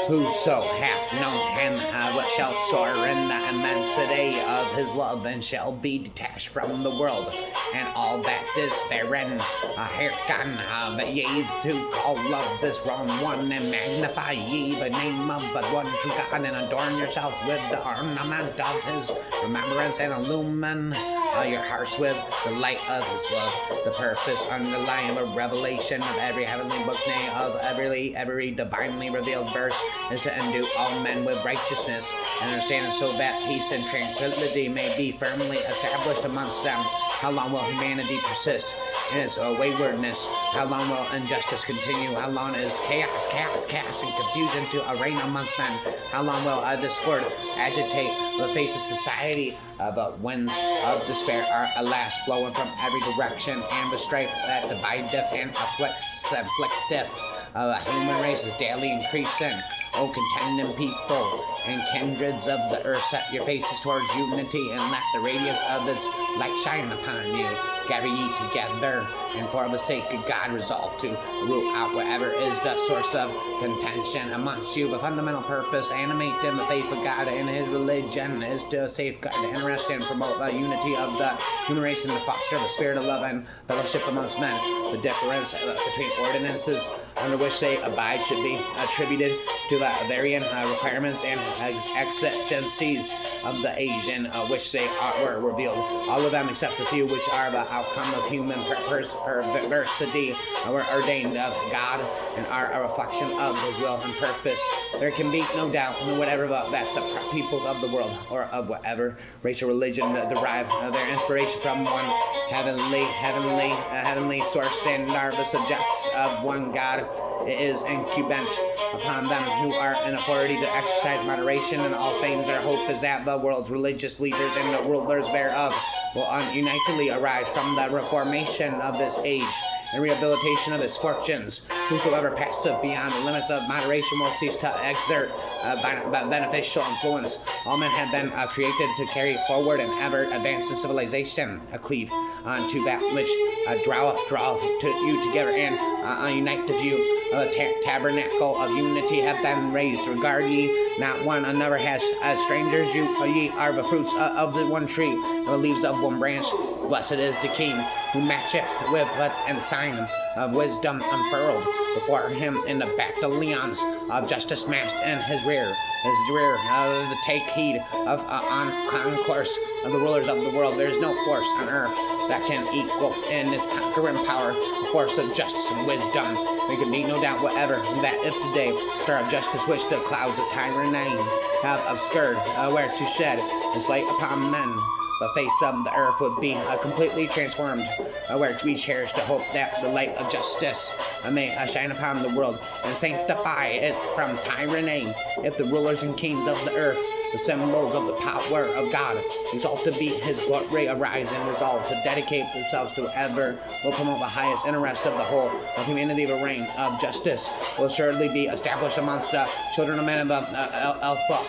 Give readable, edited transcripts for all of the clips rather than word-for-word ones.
Whoso hath known him shall soar in the immensity of his love, and shall be detached from the world and all that is therein. Hearken ye to call love this wrong one, and magnify ye the name of the one true God, and adorn yourselves with the ornament of his remembrance, and illumine your hearts with the light of his love. The purpose underlying the revelation of every heavenly book, nay, of every divinely revealed verse, is to endue all men with righteousness, and understand so that peace and tranquility may be firmly established amongst them. How long will humanity persist in its waywardness? How long will injustice continue? How long is chaos, and confusion to reign amongst men? How long will discord agitate the face of society? The winds of despair are, alas, blowing from every direction, and the strife that divideth and afflicteth the human race is daily increasing. O contending people and kindreds of the earth, set your faces towards unity, and let the radiance of its light shine upon you. Gather ye together, and for the sake of God resolve to root out whatever is the source of contention amongst you. The fundamental purpose animate in the faith of God and his religion is to safeguard the interest and promote the unity of the human race, and to foster the spirit of love and fellowship amongst men. The difference between ordinances under which they abide should be attributed to the varying requirements and exigencies of the age in which they were revealed. All of them, except a few, which are the outcome of human perversity, were ordained of God and are a reflection of his will and purpose. There can be no doubt whatever that the peoples of the world, or of whatever race or religion, derive their inspiration from one heavenly source, and are the subjects of one God. It is incumbent upon them who are in authority to exercise moderation in all things. Our hope is that the world's religious leaders and the rulers thereof will unitedly arise from the reformation of this age and rehabilitation of its fortunes. Whosoever passeth beyond the limits of moderation will cease to exert beneficial influence. All men have been created to carry forward an ever advancing civilization, a cleave to that which draweth to you together, and unite to view. The tabernacle of unity have been raised. Regard ye not one another as strangers. Ye are the fruits of the one tree, the leaves of one branch. Blessed is the king who matcheth with the ensign of wisdom unfurled before him in the battalions of justice massed in his rear. Take heed of on concourse of the rulers of the world. There is no force on earth that can equal in its conquering power the force of justice and wisdom. There can be no doubt whatever that if today star of justice which the clouds of tyranny have obscured, where to shed its light upon men, the face of the earth would be completely transformed, where we cherish the hope that the light of justice may shine upon the world and sanctify it from tyranny. If the rulers and kings of the earth, the symbols of the power of God, exalt to be his glory, arise and resolve to dedicate themselves to whatever will promote the highest interest of the whole of humanity, the reign of justice will surely be established amongst the children of men, of alpha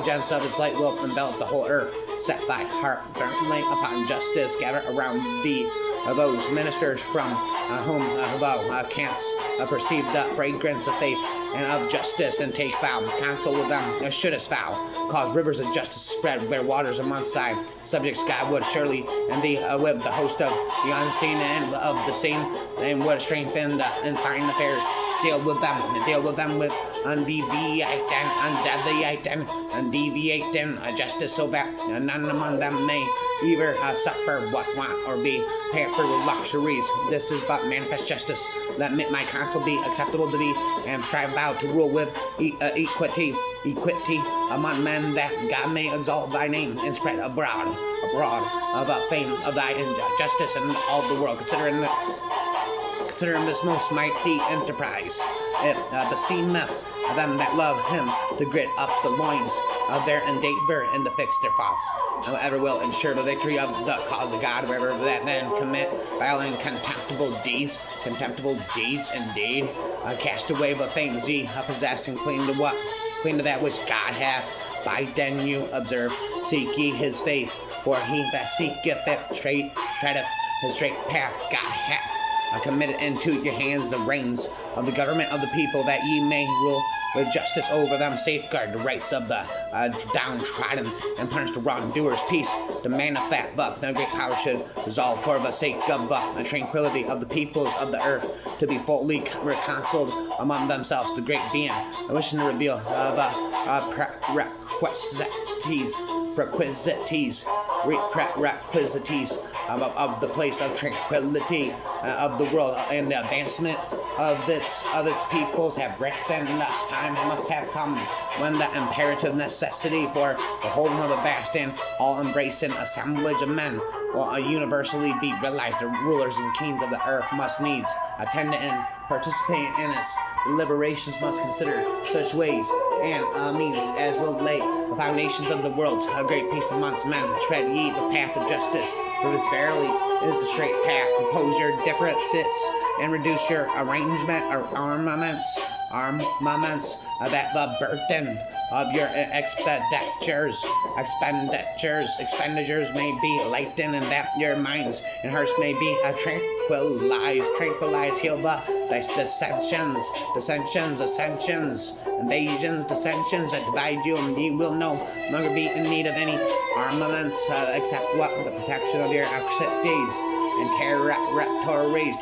gens of his light will envelop the whole earth. Set thy heart firmly upon justice. Gather around thee those ministers from whom thou canst perceive the fragrance of faith and of justice, and take vow counsel with them. Shouldest thou cause rivers of justice to spread their waters amongst thy subjects, God would surely and thee with the host of the unseen and of the seen, and would strengthen the fine affairs. Deal with them with undeviating justice, so that none among them may either suffer what want or be pampered with luxuries. This is but manifest justice. Let my counsel be acceptable to thee, and strive thou to rule with equity among men, that God may exalt thy name and spread abroad of the fame of thy justice in all the world. Considering this most mighty enterprise, it beseemeth them that love him to gird up the loins of their endeavor and to fix their thoughts. Whoever will ensure the victory of the cause of God, whoever that then commit vile and contemptible deeds indeed, cast away the things ye possess, and cling to that which God hath. By then you observe, seek ye his faith, for he that seeketh it treadeth his straight path. God hath I commit it into your hands the reins of the government of the people, that ye may rule with justice over them, safeguard the rights of the downtrodden, and punish the wrongdoers. Peace, demand of that the great power should resolve for the sake of the tranquility of the peoples of the earth, to be fully reconciled among themselves. The great being, wishing to reveal requisites of the place of tranquility of the world, and the advancement of its peoples, have written enough time must have come when the imperative necessity for the holding of a vast and all-embracing assemblage of men will universally be realized. The rulers and kings of the earth must needs attend and participate in its deliberations, must consider such ways and means as will lay the foundations of the world. A great peace amongst men. Tread ye the path of justice, for this verily is the straight path. Compose your differences and reduce your arrangement or armaments, that the burden of your expenditures may be lightened, and that your minds and hearts may be tranquilized. Heal the dissensions, invasions, dissensions that divide you, and you will no longer be in need of any armaments except what the protection of your cities and territories.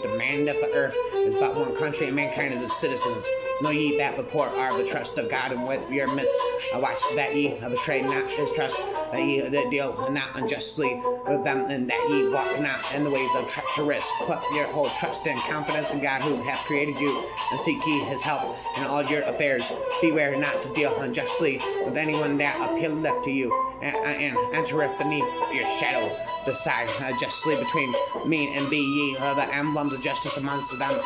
Demand of the earth is but one country, and mankind is its citizens. Know ye that the poor are the trust of God, and with your midst watch that ye betray not his trust, that ye deal not unjustly with them, and that ye walk not in the ways of treacherous. Put your whole trust and confidence in God, who hath created you, and seek ye his help in all your affairs. Beware not to deal unjustly with anyone that appealeth to you, and entereth beneath your shadow. Decide justly between me and be ye the emblems of justice amongst them.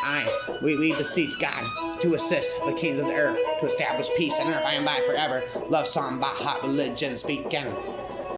We beseech God to assist the kings of the earth to establish peace and earth. I am by forever. Love song, Baha'i religion speaking.